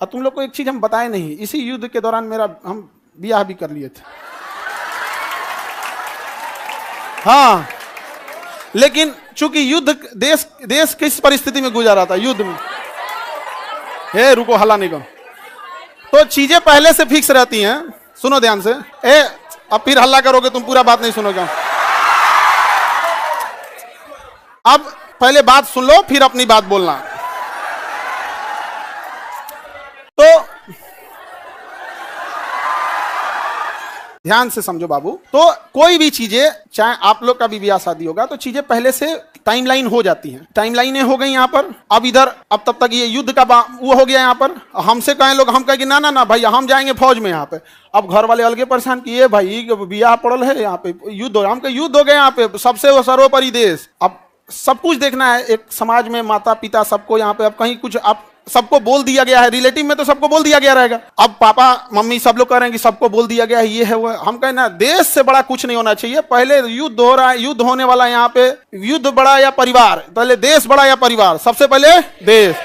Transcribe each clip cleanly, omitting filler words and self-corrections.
और तुम लोग को एक चीज हम बताए नहीं, इसी युद्ध के दौरान हम ब्याह भी कर लिए थे। हाँ, लेकिन चूंकि युद्ध देश किस परिस्थिति में गुजारा था युद्ध में, हे रुको हल्ला नहीं करो, तो चीजें पहले से फिक्स रहती हैं। सुनो ध्यान से, अब फिर हल्ला करोगे तुम पूरा बात नहीं सुनोगे। अब पहले बात सुन लो फिर अपनी बात बोलना। तो ध्यान से समझो बाबू, तो कोई भी चीजें, चाहे आप लोग का भी ब्याह शादी होगा तो चीजें पहले से टाइमलाइन हो जाती हैं। टाइमलाइनें हो गई यहाँ पर। अब इधर अब तब तक ये युद्ध का वो हो गया यहाँ पर। हमसे कहें लोग, हम कहें कि ना ना ना भाई हम जाएंगे फौज में यहाँ पे। अब घर वाले अलगे परेशान किए, भाई ब्याह पड़ल है यहाँ पे, युद्ध हो, हम युद्ध हो गए यहाँ पे, सबसे सर्वोपरि देश। अब सब कुछ देखना है, एक समाज में माता पिता सबको यहाँ पे, अब कहीं कुछ अब सबको बोल दिया गया है, रिलेटिव में तो सबको बोल दिया गया रहेगा। अब पापा मम्मी सब लोग कह रहे हैं कि सबको बोल दिया गया है, ये है वो है। हम कहें ना, देश से बड़ा कुछ नहीं होना चाहिए। पहले युद्ध हो रहा है, युद्ध होने वाला है यहाँ पे, युद्ध बड़ा या परिवार, पहले देश बड़ा या परिवार, सबसे पहले देश।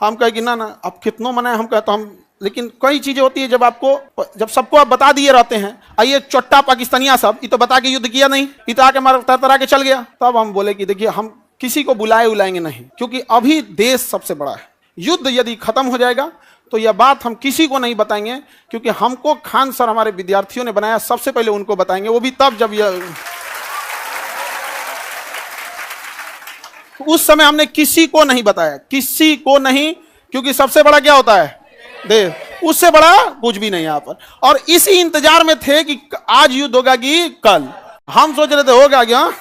हम कहे कि ना ना अब कितनों मनाए, हम कहते हम, लेकिन कई चीजें होती है जब सबको आप बता दिए रहते हैं। आइए चोट्टा पाकिस्तानिया सब, ये तो बता के युद्ध किया नहीं, ये तो आके मार तरतरा के चल गया। तब हम बोले कि देखिए हम किसी को बुलाएंगे नहीं, क्योंकि अभी देश सबसे बड़ा है। युद्ध यदि खत्म हो जाएगा तो यह बात हम किसी को नहीं बताएंगे, क्योंकि हमको खान सर हमारे विद्यार्थियों ने बनाया, सबसे पहले उनको बताएंगे, वो भी तब जब यह, उस समय हमने किसी को नहीं बताया, किसी को नहीं, क्योंकि सबसे बड़ा क्या होता है देश, उससे बड़ा कुछ भी नहीं यहाँ पर। और इसी इंतजार में थे कि आज युद्ध होगा कि कल। हम सोच रहे थे होगा क्या।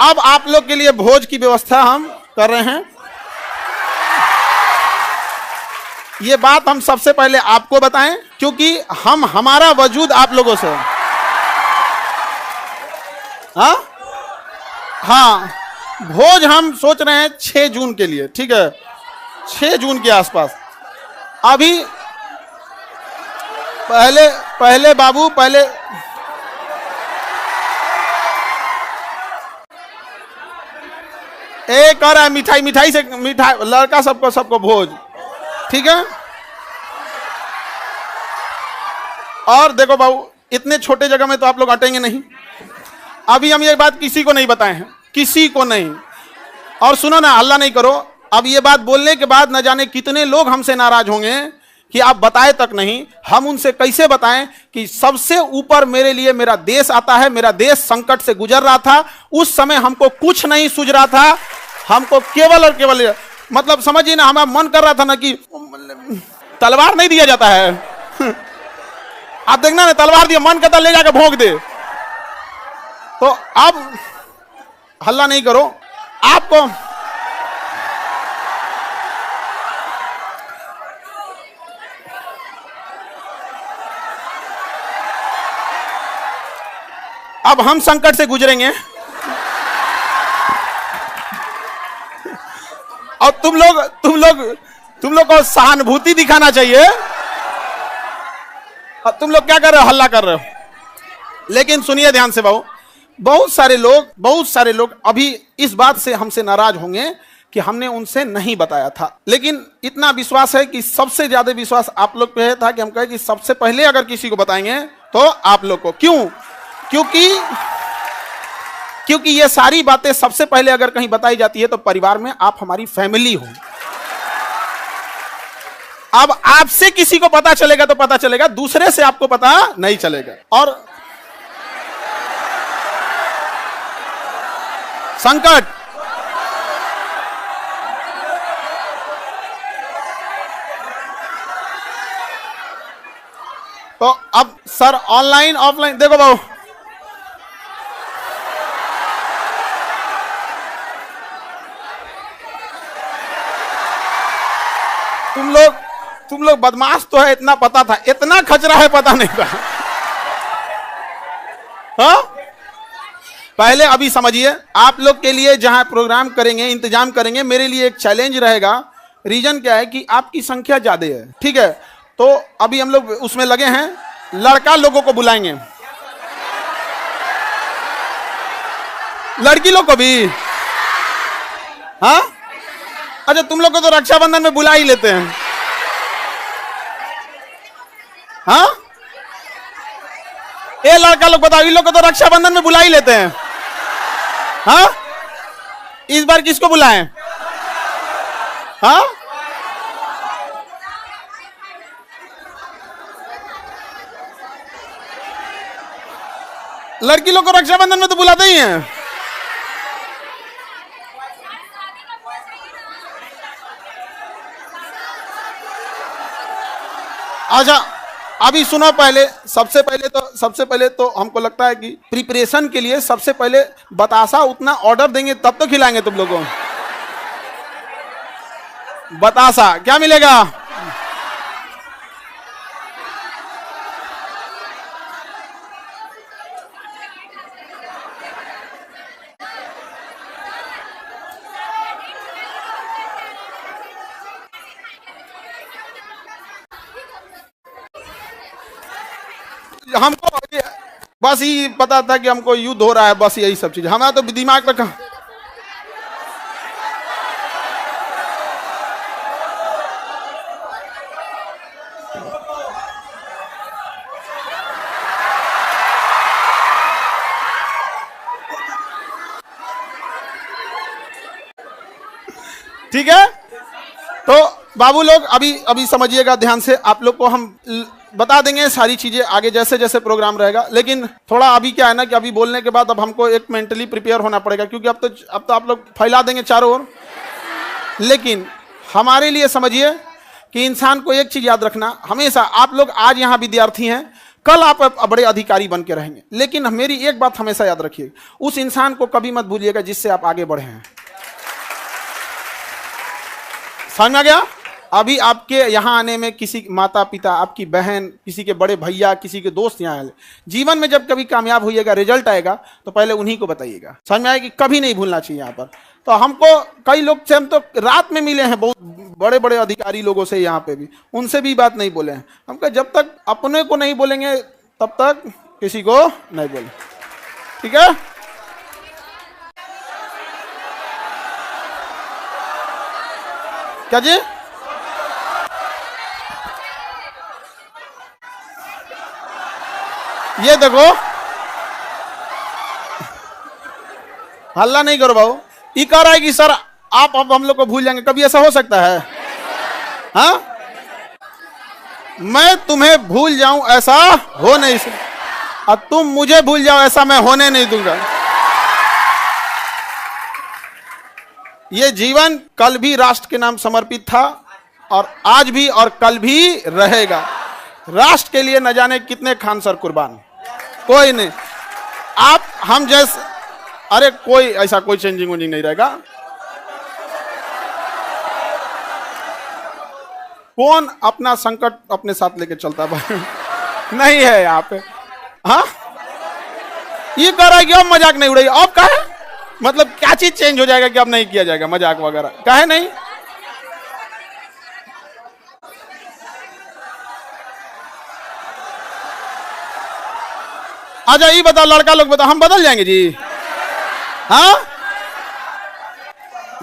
अब आप लोग के लिए भोज की व्यवस्था हम कर रहे हैं। ये बात हम सबसे पहले आपको बताएं, क्योंकि हमारा वजूद आप लोगों से। हाँ, भोज हम सोच रहे हैं 6 जून के लिए, ठीक है, 6 जून के आसपास। अभी पहले बाबू, पहले एक कर रहा है मिठाई से, मिठाई लड़का सबको भोज, ठीक है। और देखो बाबू, इतने छोटे जगह में तो आप लोग अटेंगे नहीं। अभी हम ये बात किसी को नहीं बताए हैं, किसी को नहीं। और सुनो ना, हल्ला नहीं करो। अब ये बात बोलने के बाद न जाने कितने लोग हमसे नाराज होंगे कि आप बताए तक नहीं। हम उनसे कैसे बताएं कि सबसे ऊपर मेरे लिए मेरा देश आता है। मेरा देश संकट से गुजर रहा था, उस समय हमको कुछ नहीं सूझ रहा था, हमको केवल और केवल, मतलब समझिए ना, हमारा मन कर रहा था ना कि तलवार नहीं दिया जाता है आप देखना ना, तलवार दिया, मन करता ले जाकर भोंक दे। तो अब हल्ला नहीं करो। आपको अब हम संकट से गुजरेंगे और तुम लोग को सहानुभूति दिखाना चाहिए। और तुम लोग क्या कर रहे हो, हल्ला कर रहे हो। लेकिन सुनिए ध्यान से बाबू, बहुत सारे लोग अभी इस बात से हमसे नाराज होंगे कि हमने उनसे नहीं बताया था। लेकिन इतना विश्वास है कि सबसे ज्यादा विश्वास आप लोग पे था कि हम कहे कि सबसे पहले अगर किसी को बताएंगे तो आप लोग को। क्यों? क्योंकि ये सारी बातें सबसे पहले अगर कहीं बताई जाती है तो परिवार में आप हमारी फैमिली हो। अब आपसे किसी को पता चलेगा तो पता चलेगा, दूसरे से आपको पता नहीं चलेगा। और संकट, तो अब सर ऑनलाइन ऑफलाइन देखो बाबू, तुम लोग बदमाश तो है, इतना पता था, इतना खचरा है पता नहीं था। हाँ? पहले अभी समझिए, आप लोग के लिए जहां प्रोग्राम करेंगे, इंतजाम करेंगे, मेरे लिए एक चैलेंज रहेगा। रीजन क्या है कि आपकी संख्या ज्यादा है, ठीक है। तो अभी हम लोग उसमें लगे हैं, लड़का लोगों को बुलाएंगे, लड़की लोग को भी। हाँ, अच्छा तुम लोग को तो रक्षाबंधन में बुला ही लेते हैं। हाँ, ये लड़का लोग बताओ, इन लोग को तो रक्षाबंधन में बुला ही लेते हैं। हाँ, इस बार किसको बुलाएं? हाँ, लड़की लोग को रक्षाबंधन में तो बुलाते ही हैं। अच्छा अभी सुनो, पहले सबसे पहले तो हमको लगता है कि प्रिपरेशन के लिए सबसे पहले बतासा उतना ऑर्डर देंगे तब तो खिलाएंगे तुम लोगों को। बतासा क्या मिलेगा? हमको बस ही पता था कि हमको युद्ध हो रहा है, बस यही सब चीज हमारा तो दिमाग में कहा। ठीक है, तो बाबू लोग अभी समझिएगा ध्यान से, आप लोग को हम बता देंगे सारी चीजें आगे जैसे जैसे प्रोग्राम रहेगा। लेकिन थोड़ा अभी क्या है ना कि अभी बोलने के बाद अब हमको एक मेंटली प्रिपेयर होना पड़ेगा, क्योंकि अब तो आप लोग फैला देंगे चारों ओर। लेकिन हमारे लिए समझिए कि इंसान को एक चीज याद रखना, हमेशा आप लोग आज यहाँ विद्यार्थी हैं, कल आप बड़े अधिकारी बन के रहेंगे। लेकिन मेरी एक बात हमेशा याद रखिए, उस इंसान को कभी मत भूलिएगा जिससे आप आगे बढ़े हैं। समझ में आ गया? अभी आपके यहाँ आने में किसी माता पिता, आपकी बहन, किसी के बड़े भैया, किसी के दोस्त यहाँ आए, जीवन में जब कभी कामयाब होइएगा, रिजल्ट आएगा तो पहले उन्हीं को बताइएगा। समझ में आएगी? कभी नहीं भूलना चाहिए यहाँ पर। तो हमको कई लोग से हम तो रात में मिले हैं, बहुत बड़े बड़े अधिकारी लोगों से यहाँ पे भी, उनसे भी बात नहीं बोले हैं। हमको जब तक अपने को नहीं बोलेंगे तब तक किसी को नहीं बोले। ठीक है? क्या जी? ये देखो, हल्ला नहीं करो भाऊ। ये कह रहा है कि सर आप अब हम लोग को भूल जाएंगे, कभी ऐसा हो सकता है? हाँ, मैं तुम्हें भूल जाऊं ऐसा हो नहीं सकता, और तुम मुझे भूल जाओ ऐसा मैं होने नहीं दूंगा। ये जीवन कल भी राष्ट्र के नाम समर्पित था, और आज भी और कल भी रहेगा। राष्ट्र के लिए न जाने कितने खान सर कुर्बान, कोई नहीं। आप हम जैसे, अरे कोई ऐसा कोई चेंजिंग वेंजिंग नहीं रहेगा। कौन अपना संकट अपने साथ लेके चलता है? नहीं है यहाँ पे। हाँ, ये कह रहा है कि अब मजाक नहीं उड़ेगी। अब कहे मतलब क्या चीज चेंज हो जाएगा कि अब नहीं किया जाएगा मजाक वगैरह? कहे नहीं। अच्छा ये बताओ, लड़का लोग बताओ, हम बदल जाएंगे जी? हाँ,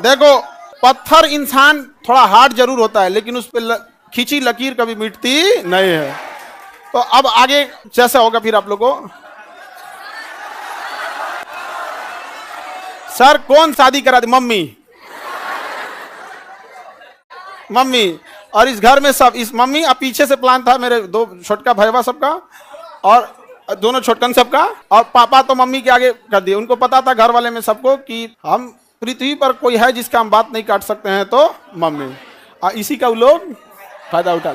देखो पत्थर इंसान थोड़ा हार्ड जरूर होता है, लेकिन उस पर खींची लकीर कभी मिटती नहीं है। तो अब आगे जैसा होगा फिर आप लोगों को। सर कौन शादी करा दी? मम्मी। मम्मी, और इस घर में सब, इस मम्मी, अब पीछे से प्लान था मेरे दो छोटका भैया सबका, और दोनों छोटकन सबका, और पापा तो मम्मी के आगे कर दिए। उनको पता था घर वाले में सबको कि हम पृथ्वी पर कोई है जिसका हम बात नहीं काट सकते हैं तो मम्मी, और इसी का वो लोग फायदा उठा।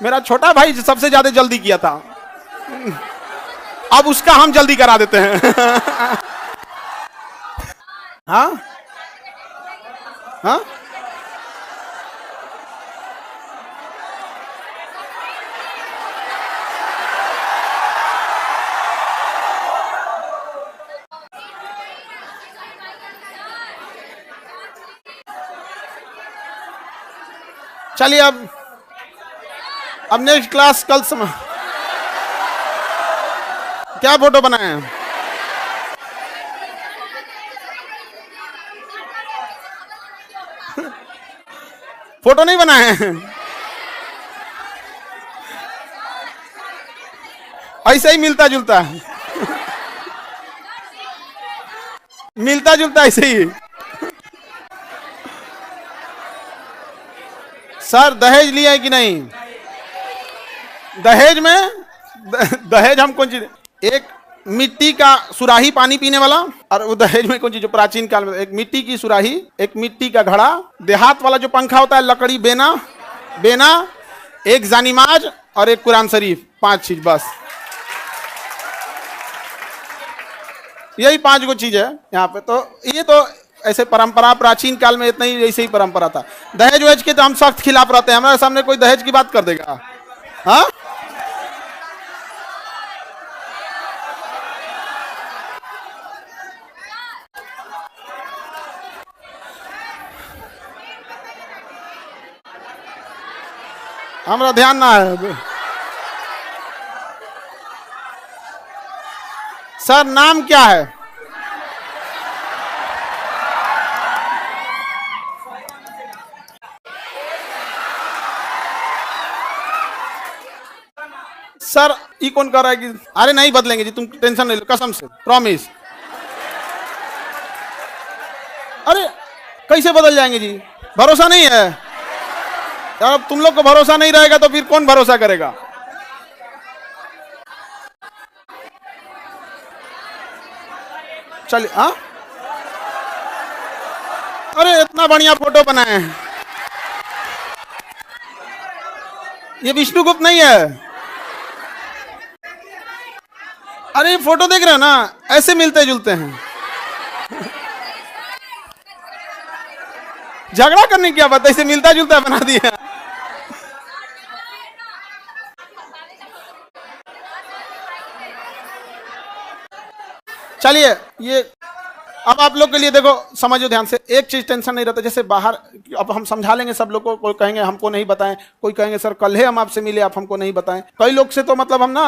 मेरा छोटा भाई सबसे ज्यादा जल्दी किया था, अब उसका हम जल्दी करा देते हैं। हाँ हाँ, चलिए अब नेक्स्ट क्लास कल समय क्या फोटो बनाए हैं? फोटो नहीं बनाए हैं, ऐसे ही मिलता जुलता है, मिलता जुलता ऐसे ही। सर दहेज लिया है कि नहीं? दहेज में दहेज हम कौन चीज, एक मिट्टी का सुराही पानी पीने वाला, और वो दहेज में कौन चीज जो प्राचीन काल में एक मिट्टी की सुराही, एक मिट्टी का घड़ा, देहात वाला जो पंखा होता है लकड़ी, बेना बेना, एक जानिमाज और एक कुरान शरीफ, 5 चीज बस। यही 5 गो चीज है यहाँ पे। तो ये तो ऐसे परंपरा प्राचीन काल में इतना ही ऐसे ही परंपरा था। दहेज वहेज के तो हम सख्त खिलाफ रहते हैं, हमारे सामने कोई दहेज की बात कर देगा, हाँ? हमारा ध्यान ना है। सर नाम क्या है? सर ये कौन कर रहा है कि अरे नहीं बदलेंगे जी, तुम टेंशन नहीं लो, कसम से प्रॉमिस। अरे कैसे बदल जाएंगे जी, भरोसा नहीं है यार। अब तुम लोग को भरोसा नहीं रहेगा तो फिर कौन भरोसा करेगा? चलिए, हाँ, अरे इतना बढ़िया फोटो बनाए हैं, ये विष्णुगुप्त नहीं है। अरे फोटो देख रहे हो ना, ऐसे मिलते जुलते हैं। झगड़ा करने की क्या बात है, इसे मिलता जुलता बना दिया। चलिए, ये अब आप लोग के लिए देखो, समझो ध्यान से, एक चीज टेंशन नहीं रहता। जैसे बाहर अब हम समझा लेंगे सब लोग को, कोई कहेंगे हमको नहीं बताएं, कोई कहेंगे सर कल ही हम आपसे मिले, आप हमको नहीं बताएं। कई लोग से तो मतलब हम ना,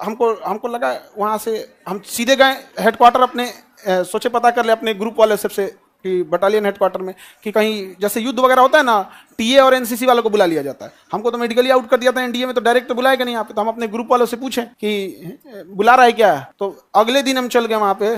हमको लगा वहां से हम सीधे गए हेडक्वार्टर अपने, सोचे पता कर ले अपने ग्रुप वाले सबसे कि बटालियन हेडक्वार्टर में कि कहीं जैसे युद्ध वगैरह होता है ना, टीए और एनसीसी वालों को बुला लिया जाता है। हमको तो मेडिकली आउट कर दिया था एनडीए में, तो डायरेक्ट तो बुलाएगा नहीं यहाँ पे। तो हम अपने ग्रुप वालों से पूछें कि बुला रहा है क्या, तो अगले दिन हम चल गए वहाँ पे।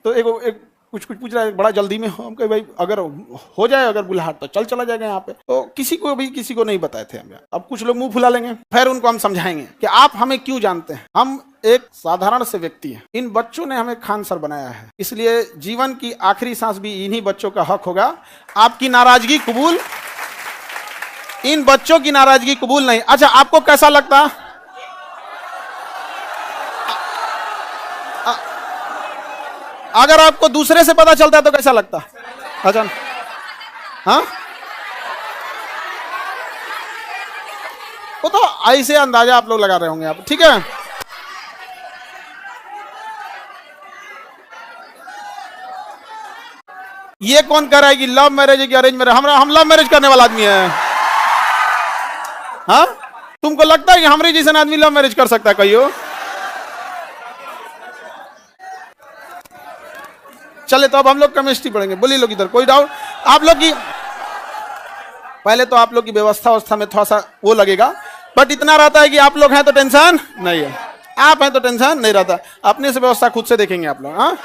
तो एक कुछ पूछ रहा है, बड़ा जल्दी में हो, हम कहे भाई अगर हो जाए अगर बुलाहट तो चला जाएगा यहाँ पे। तो किसी को नहीं बताए थे हम। अब कुछ लोग मुंह फुला लेंगे, फिर उनको हम समझाएंगे कि आप हमें क्यों जानते हैं, हम एक साधारण से व्यक्ति हैं। इन बच्चों ने हमें खान सर बनाया है, इसलिए जीवन की आखिरी सांस भी इन्हीं बच्चों का हक होगा। आपकी नाराजगी कबूल, इन बच्चों की नाराजगी कबूल नहीं। अच्छा, आपको कैसा लगता, अगर आपको दूसरे से पता चलता है तो कैसा लगता? अच्छा, हाँ, वो तो ऐसे अंदाजा आप लोग लगा रहे होंगे आप, ठीक है। ये कौन कह रहा है कि लव मैरिज है कि अरेंज मैरिज? हम लव मैरिज करने वाला आदमी है, हाँ? तुमको लगता है कि हमारे जैसा आदमी लव मैरिज कर सकता है? कहियो। चले तो अब हम लोग केमिस्ट्री पढ़ेंगे। बोलिए लोग इधर, कोई डाउट? आप लोग की पहले तो आप लोग की व्यवस्था में थोड़ा सा वो लगेगा, बट इतना रहता है कि आप लोग हैं तो टेंशन नहीं है, आप हैं तो टेंशन नहीं रहता। अपने से व्यवस्था खुद से देखेंगे आप लोग, हाँ।